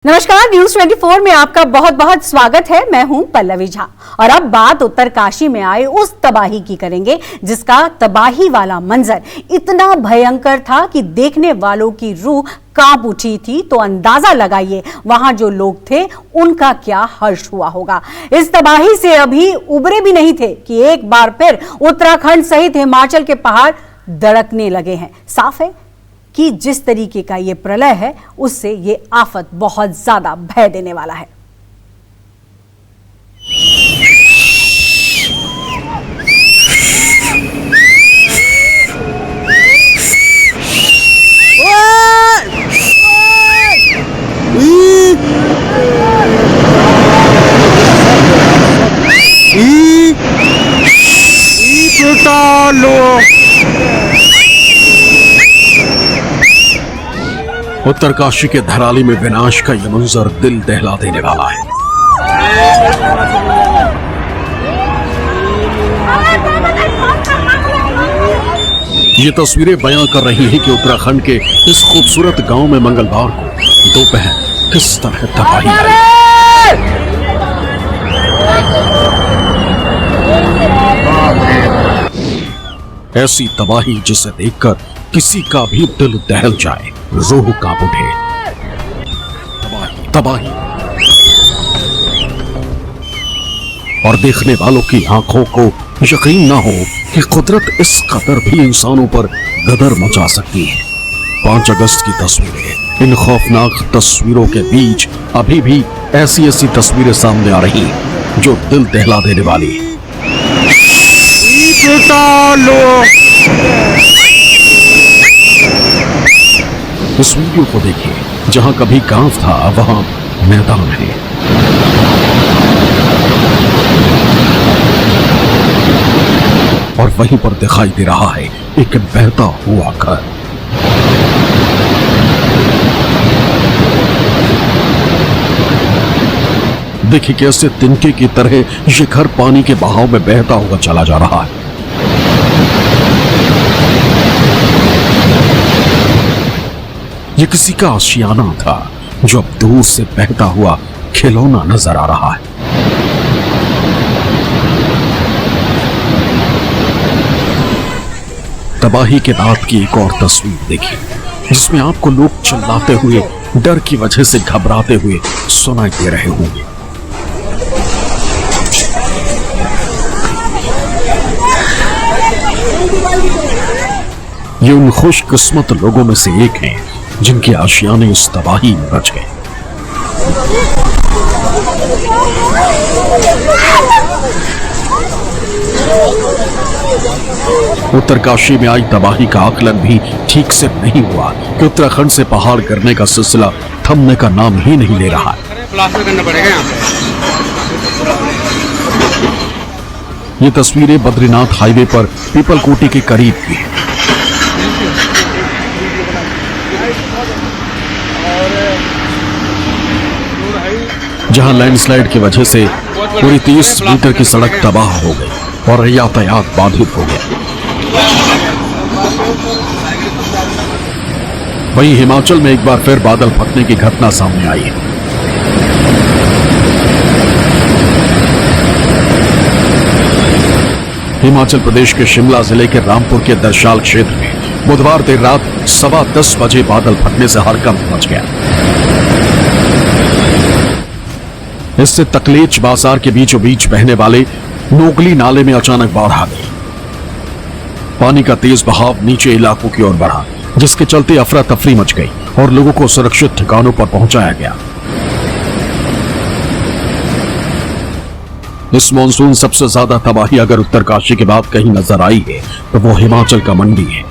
नमस्कार, न्यूज 24 में आपका बहुत बहुत स्वागत है। मैं हूं पल्लवी झा और अब बात उत्तरकाशी में आए उस तबाही की करेंगे जिसका तबाही वाला मंजर इतना भयंकर था कि देखने वालों की रूह कांप उठी थी। तो अंदाजा लगाइए वहां जो लोग थे उनका क्या हर्ष हुआ होगा। इस तबाही से अभी उबरे भी नहीं थे कि एक बार फिर उत्तराखंड सहित हिमाचल के पहाड़ धड़कने लगे हैं। साफ है कि जिस तरीके का ये प्रलय है उससे ये आफत बहुत ज्यादा भय देने वाला है। उत्तरकाशी के धराली में विनाश का यह मंजर दिल दहला देने वाला है। ये तस्वीरें बयां कर रही हैं कि उत्तराखंड के इस खूबसूरत गांव में मंगलवार को दोपहर किस तरह तबाही आई। ऐसी तबाही जिसे देखकर किसी का भी दिल दहल जाए, रूह कांप उठे। तबाही और देखने वालों की आंखों को यकीन ना हो कि कुदरत इस कदर भी इंसानों पर गदर मचा सकती है। 5 अगस्त की तस्वीरें, इन खौफनाक तस्वीरों के बीच अभी भी ऐसी ऐसी तस्वीरें सामने आ रही हैं जो दिल दहला देने वाली है। इस वीडियो को देखिए, जहां कभी गांव था वहां मैदान है। और वहीं पर दिखाई दे रहा है एक बहता हुआ घर। देखिए कैसे तिनके की तरह ये घर पानी के बहाव में बहता हुआ चला जा रहा है। ये किसी का आशियाना था जो अब दूर से बहता हुआ खिलौना नजर आ रहा है। तबाही के बाद की एक और तस्वीर देखिए जिसमें आपको लोग चिल्लाते हुए, डर की वजह से घबराते हुए सुनाई दे रहे होंगे। ये उन खुशकिस्मत लोगों में से एक हैं जिनके आशियाने इस तबाही में बच गए। उत्तरकाशी में आई तबाही का आकलन भी ठीक से नहीं हुआ कि उत्तराखंड से पहाड़ गिरने का सिलसिला थमने का नाम ही नहीं ले रहा है। ये तस्वीरें बद्रीनाथ हाईवे पर पीपलकोटी के करीब की है। जहां लैंडस्लाइड की वजह से पूरी 30 मीटर की सड़क तबाह हो गई और यातायात बाधित हो गया। वहीं हिमाचल में एक बार फिर बादल फटने की घटना सामने आई है। हिमाचल प्रदेश के शिमला जिले के रामपुर के दर्शाल क्षेत्र में बुधवार देर रात 10:15 बजे बादल फटने से हड़कंप मच गया। इससे तकलेच बाजार के बीचों बीच बहने वाले नोगली नाले में अचानक बाढ़ आ गई। पानी का तेज बहाव नीचे इलाकों की ओर बढ़ा, जिसके चलते अफरा तफरी मच गई और लोगों को सुरक्षित ठिकानों पर पहुंचाया गया। इस मॉनसून सबसे ज्यादा तबाही अगर उत्तरकाशी के बाद कहीं नजर आई है तो वो हिमाचल का मंडी है।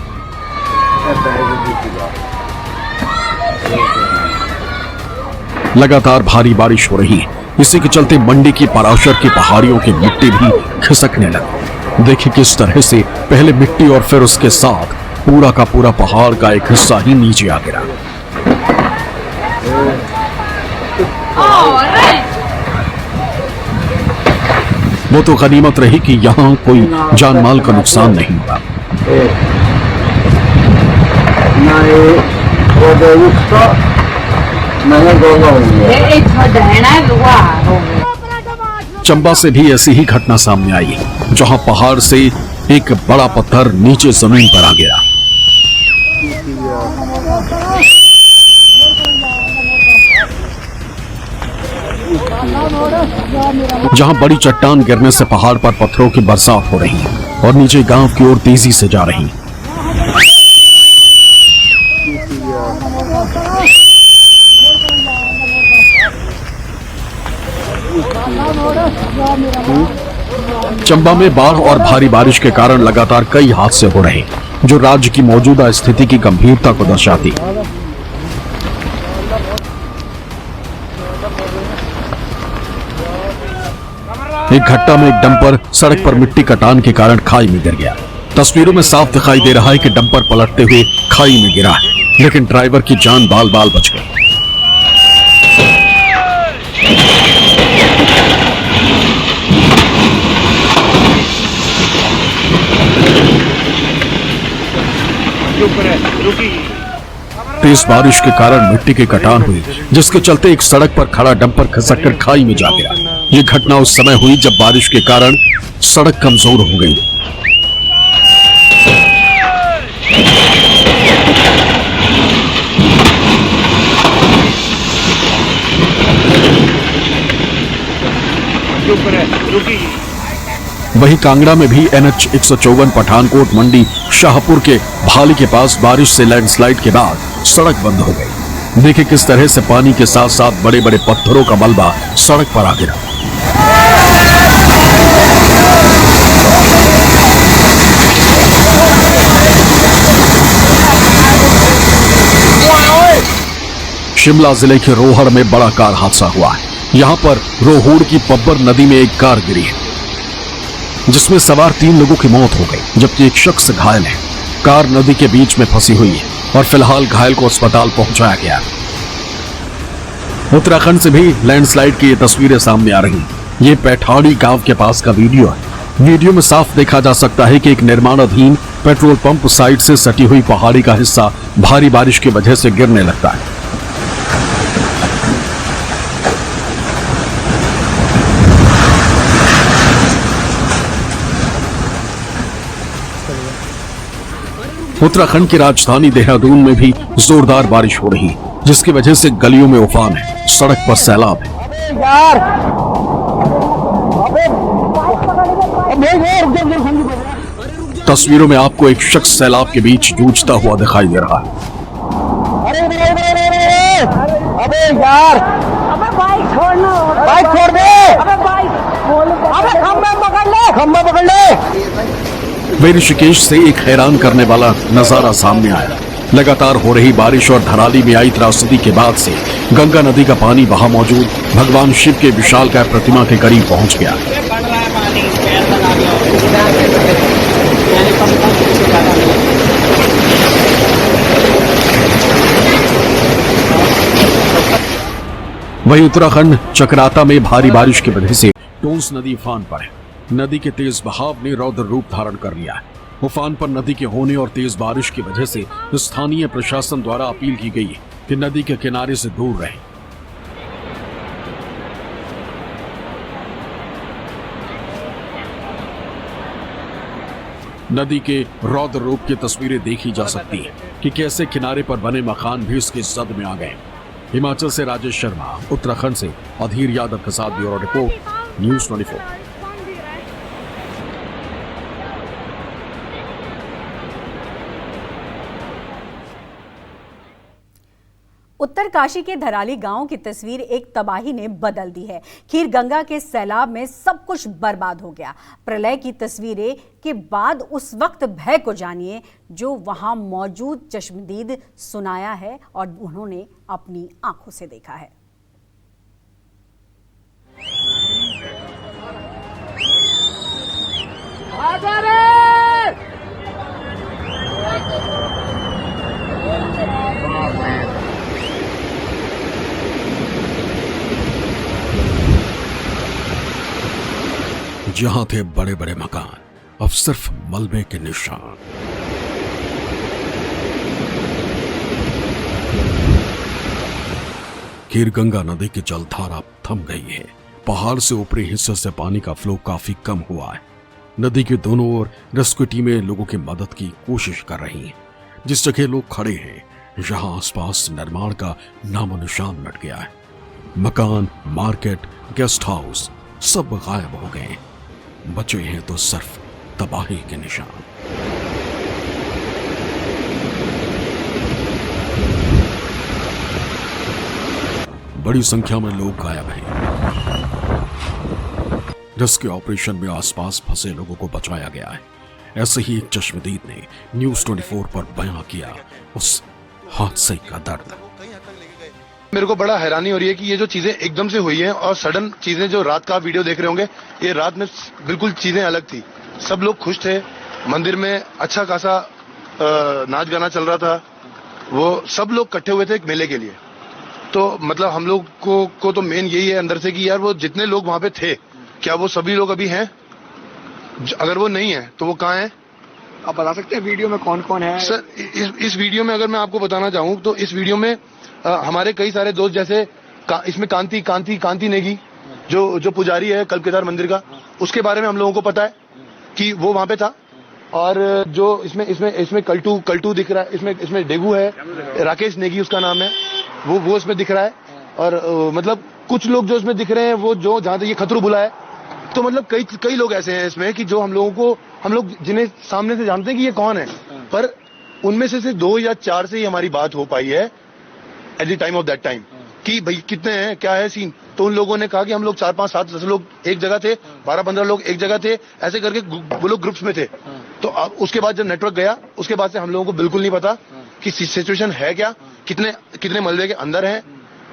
लगातार भारी बारिश हो रही है, इसी के चलते मंडी की पराशर की पहाड़ियों की मिट्टी भी खिसकने लगी। देखिए किस तरह से पहले मिट्टी और फिर उसके साथ पूरा का पूरा पहाड़ का एक हिस्सा ही नीचे आ गिरा। वो तो गनीमत रही कि यहां कोई जानमाल का नुकसान नहीं हुआ। मैंने दोनों हुई है। चंबा से भी ऐसी ही घटना सामने आई, जहां पहाड़ से एक बड़ा पत्थर नीचे जमीन पर आ गिरा। जहां बड़ी चट्टान गिरने से पहाड़ पर पत्थरों की बरसात हो रही और नीचे गांव की ओर तेजी से जा रही। चंबा में बाढ़ और भारी बारिश के कारण लगातार कई हादसे हो रहे, जो राज्य की मौजूदा स्थिति की गंभीरता को दर्शाती। एक घटना में एक डंपर सड़क पर मिट्टी कटान के कारण खाई में गिर गया। तस्वीरों में साफ दिखाई दे रहा है कि डंपर पलटते हुए खाई में गिरा है, लेकिन ड्राइवर की जान बाल बाल बच गई। तेज बारिश के कारण मिट्टी की कटान हुई, जिसके चलते एक सड़क पर खड़ा डंपर खसककर खाई में जा गिरा। ये घटना उस समय हुई जब बारिश के कारण सड़क कमजोर हो गई। वहीं कांगड़ा में भी NH 154 पठानकोट मंडी शाहपुर के भाली के पास बारिश से लैंडस्लाइड के बाद सड़क बंद हो गई। देखिए किस तरह से पानी के साथ साथ बड़े बड़े पत्थरों का मलबा सड़क पर आ गिरा। शिमला जिले के रोहड़ में बड़ा कार हादसा हुआ है। यहां पर रोहड़ की पब्बर नदी में एक कार गिरी है, जिसमें सवार 3 लोगों की मौत हो गई, जबकि एक शख्स घायल है। कार नदी के बीच में फंसी हुई है और फिलहाल घायल को अस्पताल पहुंचाया गया। उत्तराखंड से भी लैंडस्लाइड की ये तस्वीरें सामने आ रही। ये पैठाड़ी गांव के पास का वीडियो है। वीडियो में साफ देखा जा सकता है कि एक निर्माणाधीन पेट्रोल पंप साइड से सटी हुई पहाड़ी का हिस्सा भारी बारिश की वजह से गिरने लगता है। उत्तराखंड की राजधानी देहरादून में भी जोरदार बारिश हो रही, जिसकी वजह से गलियों में उफान है, सड़क पर सैलाब है। तस्वीरों में आपको एक शख्स सैलाब के बीच जूझता हुआ दिखाई दे रहा है। अबे यार, अबे बाइक छोड़ना, बाइक छोड़ दे, अबे बाइक, अबे खंभा पकड़ ले, खंभा पकड़ ले। वे ऋषिकेश से एक हैरान करने वाला नजारा सामने आया। लगातार हो रही बारिश और धराली में आई त्रासदी के बाद से गंगा नदी का पानी वहां मौजूद भगवान शिव के विशालकाय प्रतिमा के करीब पहुंच गया। वहीं उत्तराखंड चकराता में भारी बारिश की वजह से टोंस नदी उफान पर है। नदी के तेज बहाव ने रौद्र रूप धारण कर लिया है। उफान पर नदी के होने और तेज बारिश की वजह से स्थानीय प्रशासन द्वारा अपील की गई है कि नदी के किनारे से दूर रहें। नदी के रौद्र रूप की तस्वीरें देखी जा सकती हैं कि कैसे किनारे पर बने मकान भी इसके जद में आ गए। हिमाचल से राजेश शर्मा, उत्तराखंड से अधीर यादव के साथ ब्यूरो रिपोर्ट, न्यूज़ 24। उत्तरकाशी के धराली गांव की तस्वीर एक तबाही ने बदल दी है। खीर गंगा के सैलाब में सब कुछ बर्बाद हो गया। प्रलय की तस्वीरें के बाद उस वक्त भय को जानिए जो वहां मौजूद चश्मदीद सुनाया है और उन्होंने अपनी आंखों से देखा है। जहां थे बड़े बड़े मकान, अब सिर्फ मलबे के निशान। खीरगंगा नदी की जलधारा थम गई है। पहाड़ से ऊपरी हिस्से से पानी का फ्लो काफी कम हुआ है। नदी के दोनों ओर रेस्क्यू टीमें लोगों की मदद की कोशिश कर रही हैं। जिस जगह लोग खड़े हैं यहाँ आसपास निर्माण का नामो निशान मिट गया है। मकान, मार्केट, गेस्ट हाउस सब गायब हो गए। बचे हैं तो सिर्फ तबाही के निशान। बड़ी संख्या में लोग गायब हैं। रेस्क्यू ऑपरेशन में आसपास फंसे लोगों को बचाया गया है। ऐसे ही एक चश्मदीद ने न्यूज 24 पर बयां किया उस हादसे का दर्द। मेरे को बड़ा हैरानी हो रही है कि ये जो चीजें एकदम से हुई हैं और सडन चीजें, जो रात का आप वीडियो देख रहे होंगे, ये रात में बिल्कुल चीजें अलग थी। सब लोग खुश थे, मंदिर में अच्छा खासा नाच गाना चल रहा था। वो सब लोग इकट्ठे हुए थे एक मेले के लिए। तो मतलब हम लोग को तो मेन यही है अंदर से कि यार वो जितने लोग वहां पे थे, क्या वो सभी लोग अभी हैं? अगर वो नहीं है तो वो कहाँ हैं? आप बता सकते हैं वीडियो में कौन कौन है? सर इस वीडियो में अगर मैं आपको बताना चाहूँ तो इस वीडियो में हमारे कई सारे दोस्त, जैसे इसमें कांति नेगी जो पुजारी है कल्प केदार मंदिर का, उसके बारे में हम लोगों को पता है कि वो वहां पे था। और जो इसमें कल्टू दिख रहा है, इसमें डेगू है, राकेश नेगी उसका नाम है, वो इसमें दिख रहा है। और मतलब कुछ लोग जो इसमें दिख रहे हैं वो जो जहां तक ये खतरू बुला है, तो मतलब कई लोग ऐसे हैं इसमें कि जो हम लोग जिन्हें सामने से जानते हैं कि ये कौन है, पर उनमें से सिर्फ 2 या 4 से ही हमारी बात हो पाई है at the time of that time कि भाई कितने हैं, क्या है सीन। तो उन लोगों ने कहा कि हम लोग 4, 5, 7, 10 लोग एक जगह थे, 12, 15 लोग एक जगह थे, ऐसे करके वो लोग ग्रुप्स में थे। तो अब उसके बाद जब नेटवर्क गया, उसके बाद से हम लोगों को बिल्कुल नहीं पता कि सिचुएशन है क्या, कितने मलबे के अंदर हैं,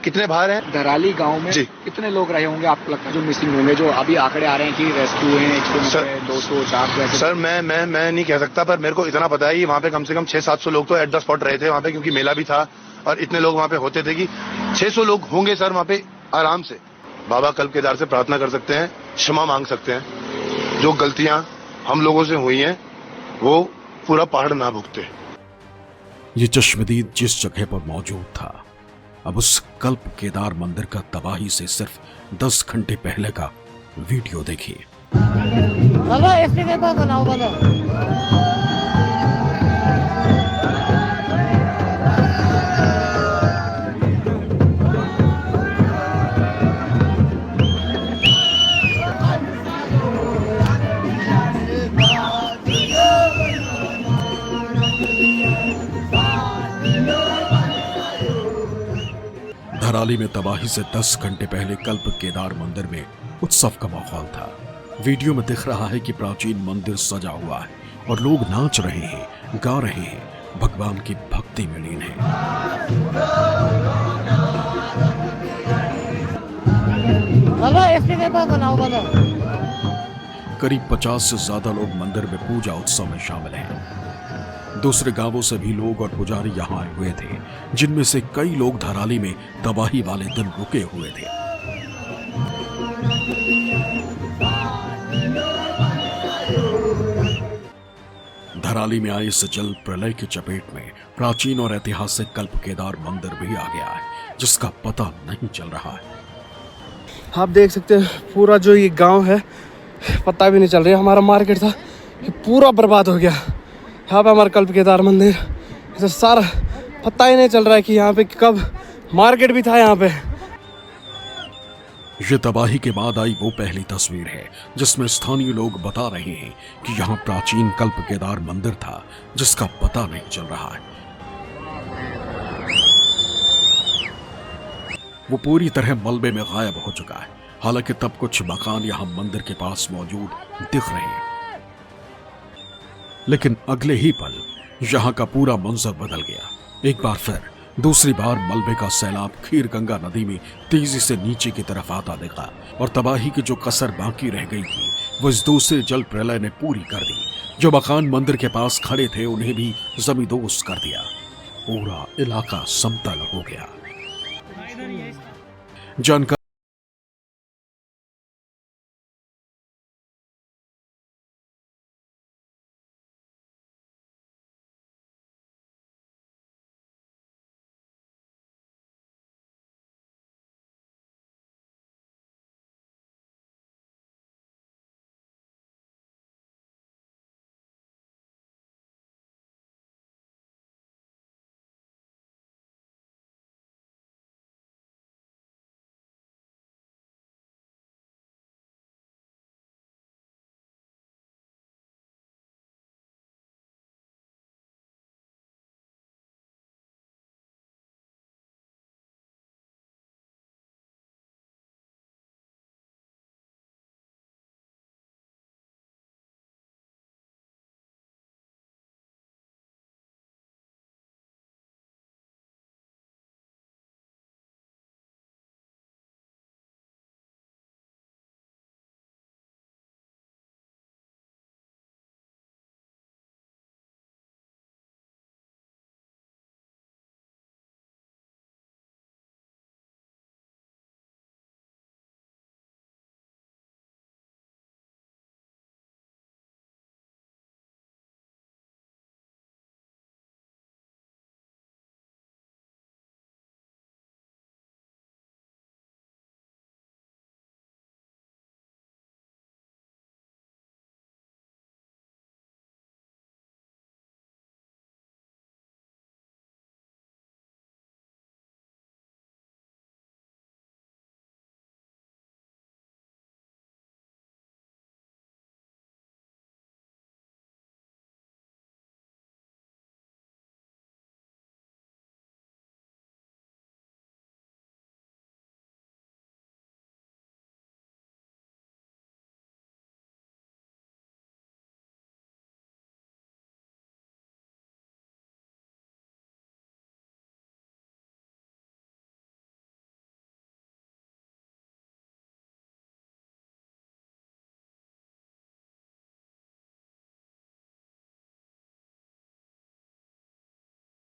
कितने बाहर हैं। धराली गांव में जी। कितने लोग रहे होंगे आपको लगता है जो मिसिंग होंगे, जो अभी आंकड़े आ रहे हैं कि रेस्क्यू हैं 190, 200, 400 ऐसे? सर मैं नहीं कह सकता, पर मेरे को इतना पता है कि वहाँ पे कम से कम 600-700 लोग तो एट द स्पॉट रहे थे वहाँ पे, क्योंकि मेला भी था और इतने लोग वहाँ पे होते थे कि 600 लोग होंगे सर वहाँ पे आराम से। बाबा कल्प केदार से प्रार्थना कर सकते हैं, क्षमा मांग सकते हैं, जो गलतियां हम लोगों से हुई हैं वो पूरा पहाड़ ना भुगते। ये चश्मदीद जिस जगह पर मौजूद था, अब उस कल्प केदार मंदिर का तबाही से सिर्फ 10 घंटे पहले का वीडियो देखिए। धराली में तबाही से 10 घंटे पहले कल्प केदार मंदिर में उत्सव का माहौल था। वीडियो में दिख रहा है कि प्राचीन मंदिर सजा हुआ है और लोग नाच रहे हैं, गा रहे हैं, भगवान की भक्ति में लीन हैं। करीब 50 से ज्यादा लोग मंदिर में पूजा उत्सव में शामिल हैं। दूसरे गांवों से भी लोग और पुजारी यहां आए हुए थे, जिनमें से कई लोग धराली में तबाही वाले दिन रुके हुए थे। धराली में आए इस जल प्रलय की चपेट में प्राचीन और ऐतिहासिक कल्प केदार मंदिर भी आ गया है, जिसका पता नहीं चल रहा है। आप देख सकते हैं पूरा जो ये गांव है, पता भी नहीं चल रहा। हमारा मार्केट था ये पूरा बर्बाद हो गया। यहाँ पे हमारा कल्प केदार मंदिर, तो सारा पता ही नहीं चल रहा है कि यहाँ पे कब मार्केट भी था यहाँ पे। ये तबाही के बाद आई वो पहली तस्वीर है जिसमें स्थानीय लोग बता रहे हैं कि यहाँ प्राचीन कल्प केदार मंदिर था, जिसका पता नहीं चल रहा है। वो पूरी तरह मलबे में गायब हो चुका है। हालांकि तब कुछ मकान यहाँ मंदिर के पास मौजूद दिख रहे हैं, लेकिन अगले ही पल यहाँ का पूरा मंजर बदल गया। एक बार फिर दूसरी बार मलबे का सैलाब खीरगंगा नदी में तेजी से नीचे की तरफ आता दिखा और तबाही की जो कसर बाकी रह गई थी वो इस दूसरे जल प्रलय ने पूरी कर दी। जो मकान मंदिर के पास खड़े थे उन्हें भी जमींदोज कर दिया। पूरा इलाका समतल हो गया। जानकारी